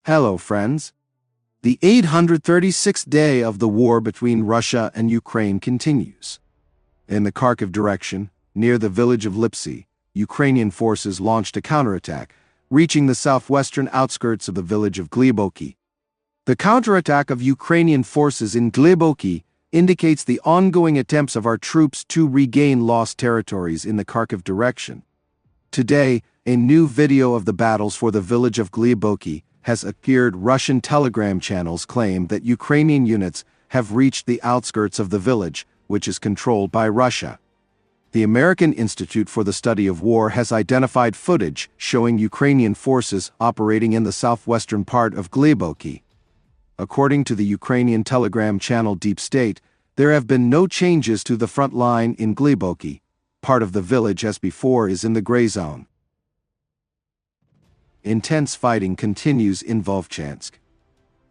Hello, friends. The 836th day of the war between Russia and Ukraine continues. In the Kharkiv direction, near the village of Lyptsi, Ukrainian forces launched a counterattack, reaching the southwestern outskirts of the village of Hlyboke. The counterattack of Ukrainian forces in Hlyboke indicates the ongoing attempts of our troops to regain lost territories in the Kharkiv direction. Today, a new video of the battles for the village of Hlyboke has appeared. Russian telegram channels claim that Ukrainian units have reached the outskirts of the village, which is controlled by Russia. The American Institute for the Study of War has identified footage showing Ukrainian forces operating in the southwestern part of Hlyboke. According to the Ukrainian telegram channel Deep State, there have been no changes to the front line in Hlyboke. Part of the village as before is in the gray zone. Intense fighting continues in Vovchansk.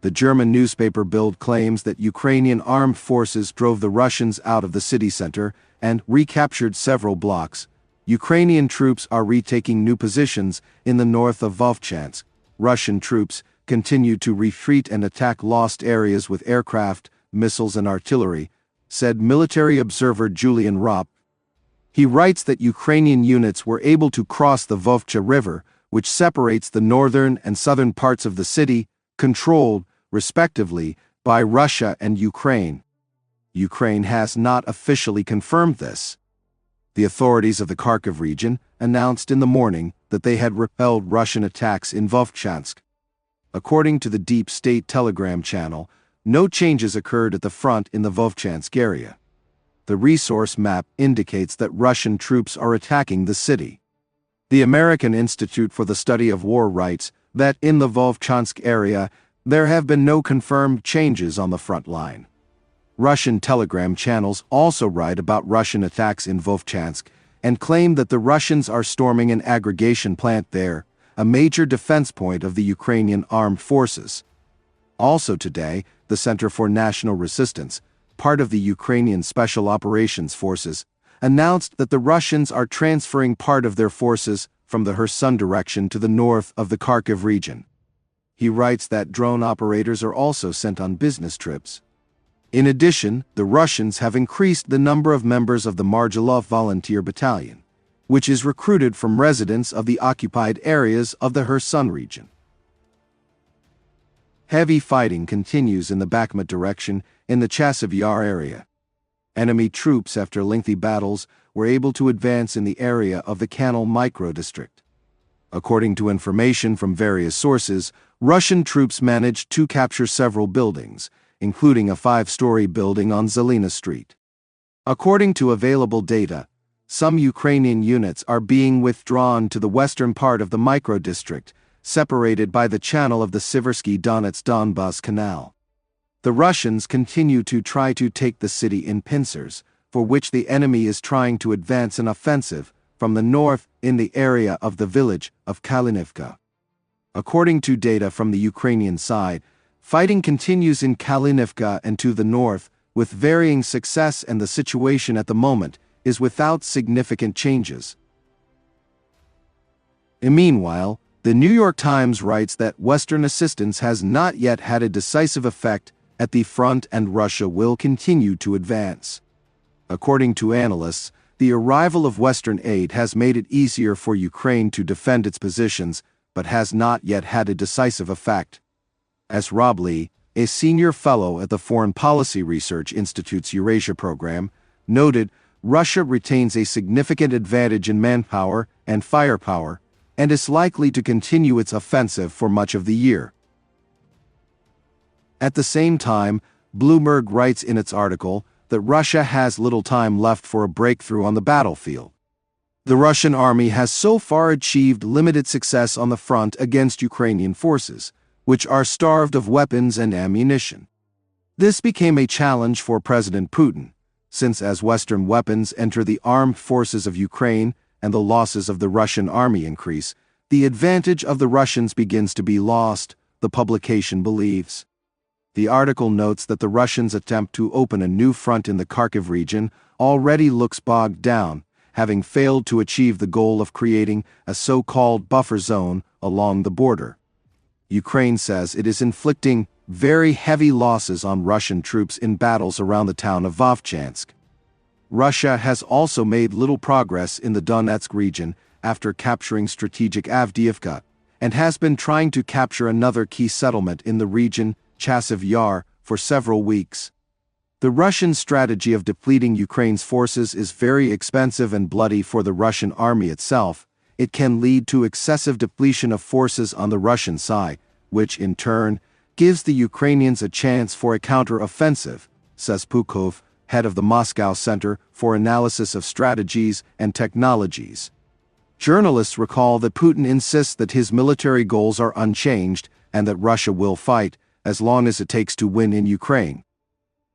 The German newspaper Bild claims that Ukrainian armed forces drove the Russians out of the city center and recaptured several blocks. Ukrainian troops are retaking new positions in the north of Vovchansk. Russian troops continue to retreat and attack lost areas with aircraft, missiles and artillery, said military observer Julian Ropp. He writes that Ukrainian units were able to cross the Vovcha River, which separates the northern and southern parts of the city, controlled, respectively, by Russia and Ukraine. Ukraine has not officially confirmed this. The authorities of the Kharkiv region announced in the morning that they had repelled Russian attacks in Vovchansk. According to the Deep State telegram channel, no changes occurred at the front in the Vovchansk area. The resource map indicates that Russian troops are attacking the city. The American Institute for the Study of War writes that in the Vovchansk area, there have been no confirmed changes on the front line. Russian telegram channels also write about Russian attacks in Vovchansk and claim that the Russians are storming an aggregation plant there, a major defense point of the Ukrainian armed forces. Also today, the Center for National Resistance, part of the Ukrainian Special Operations Forces, announced that the Russians are transferring part of their forces from the Kherson direction to the north of the Kharkiv region. He writes that drone operators are also sent on business trips. In addition, the Russians have increased the number of members of the Margilov Volunteer Battalion, which is recruited from residents of the occupied areas of the Kherson region. Heavy fighting continues in the Bakhmut direction in the Chasiv Yar area. Enemy troops, after lengthy battles, were able to advance in the area of the Canal micro-district. According to information from various sources, Russian troops managed to capture several buildings, including a 5-story building on Zelina Street. According to available data, some Ukrainian units are being withdrawn to the western part of the micro-district, separated by the channel of the Siversky Donetsk-Donbas Canal. The Russians continue to try to take the city in pincers, for which the enemy is trying to advance an offensive from the north in the area of the village of Kalynivka. According to data from the Ukrainian side, fighting continues in Kalynivka and to the north, with varying success, and the situation at the moment is without significant changes. Meanwhile, the New York Times writes that Western assistance has not yet had a decisive effect at the front and Russia will continue to advance. According to analysts, the arrival of Western aid has made it easier for Ukraine to defend its positions, but has not yet had a decisive effect. As Rob Lee, a senior fellow at the Foreign Policy Research Institute's Eurasia program, noted, Russia retains a significant advantage in manpower and firepower, and is likely to continue its offensive for much of the year. At the same time, Bloomberg writes in its article that Russia has little time left for a breakthrough on the battlefield. The Russian army has so far achieved limited success on the front against Ukrainian forces, which are starved of weapons and ammunition. This became a challenge for President Putin, since as Western weapons enter the armed forces of Ukraine and the losses of the Russian army increase, the advantage of the Russians begins to be lost, the publication believes. The article notes that the Russians' attempt to open a new front in the Kharkiv region already looks bogged down, having failed to achieve the goal of creating a so-called buffer zone along the border. Ukraine says it is inflicting very heavy losses on Russian troops in battles around the town of Vovchansk. Russia has also made little progress in the Donetsk region after capturing strategic Avdiivka, and has been trying to capture another key settlement in the region, Chasiv Yar, for several weeks. The Russian strategy of depleting Ukraine's forces is very expensive and bloody for the Russian army itself. It can lead to excessive depletion of forces on the Russian side, which in turn gives the Ukrainians a chance for a counter-offensive, says Pukov, head of the Moscow Center for Analysis of Strategies and Technologies. Journalists recall that Putin insists that his military goals are unchanged and that Russia will fight as long as it takes to win in Ukraine.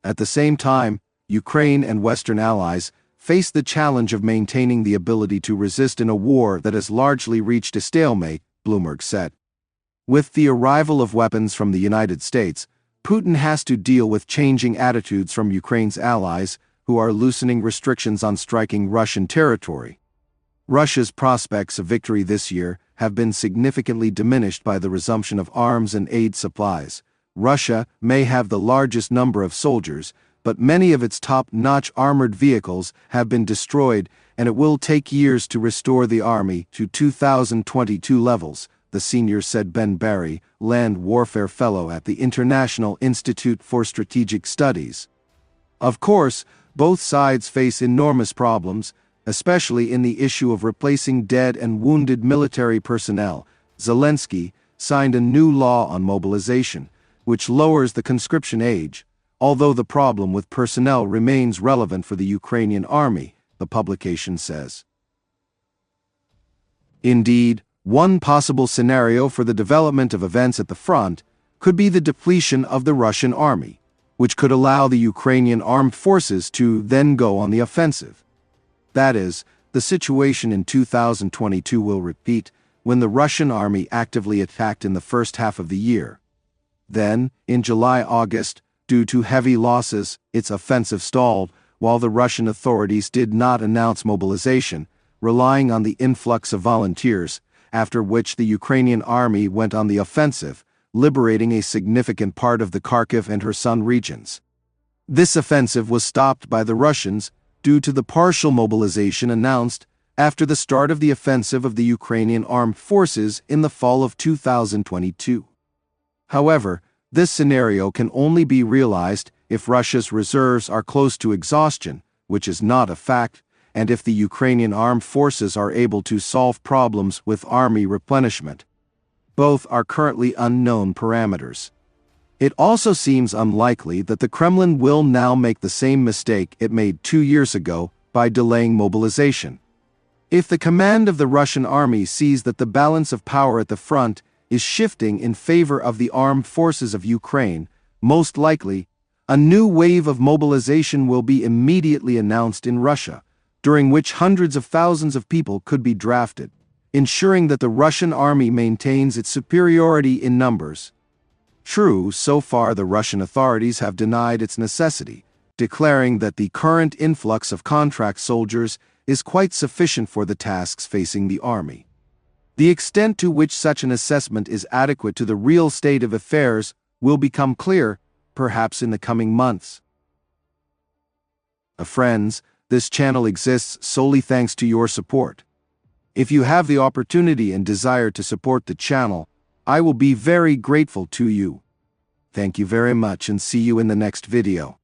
At the same time, Ukraine and Western allies face the challenge of maintaining the ability to resist in a war that has largely reached a stalemate, Bloomberg said. With the arrival of weapons from the United States, Putin has to deal with changing attitudes from Ukraine's allies, who are loosening restrictions on striking Russian territory. Russia's prospects of victory this year have been significantly diminished by the resumption of arms and aid supplies. Russia may have the largest number of soldiers, but many of its top-notch armored vehicles have been destroyed, and it will take years to restore the army to 2022 levels, the senior said Ben Barry, land warfare fellow at the International Institute for Strategic Studies. Of course, both sides face enormous problems, especially in the issue of replacing dead and wounded military personnel. Zelensky signed a new law on mobilization, which lowers the conscription age, although the problem with personnel remains relevant for the Ukrainian army, the publication says. Indeed, one possible scenario for the development of events at the front could be the depletion of the Russian army, which could allow the Ukrainian armed forces to then go on the offensive. That is, the situation in 2022 will repeat when the Russian army actively attacked in the first half of the year. Then, in July-August, due to heavy losses, its offensive stalled, while the Russian authorities did not announce mobilization, relying on the influx of volunteers, after which the Ukrainian army went on the offensive, liberating a significant part of the Kharkiv and Kherson regions. This offensive was stopped by the Russians due to the partial mobilization announced after the start of the offensive of the Ukrainian armed forces in the fall of 2022. However, this scenario can only be realized if Russia's reserves are close to exhaustion, which is not a fact, and if the Ukrainian armed forces are able to solve problems with army replenishment. Both are currently unknown parameters. It also seems unlikely that the Kremlin will now make the same mistake it made 2 years ago by delaying mobilization. If the command of the Russian army sees that the balance of power at the front is shifting in favor of the armed forces of Ukraine, most likely, a new wave of mobilization will be immediately announced in Russia, during which hundreds of thousands of people could be drafted, ensuring that the Russian army maintains its superiority in numbers. True, so far the Russian authorities have denied its necessity, declaring that the current influx of contract soldiers is quite sufficient for the tasks facing the army. The extent to which such an assessment is adequate to the real state of affairs will become clear, perhaps in the coming months. Friends, this channel exists solely thanks to your support. If you have the opportunity and desire to support the channel, I will be very grateful to you. Thank you very much and see you in the next video.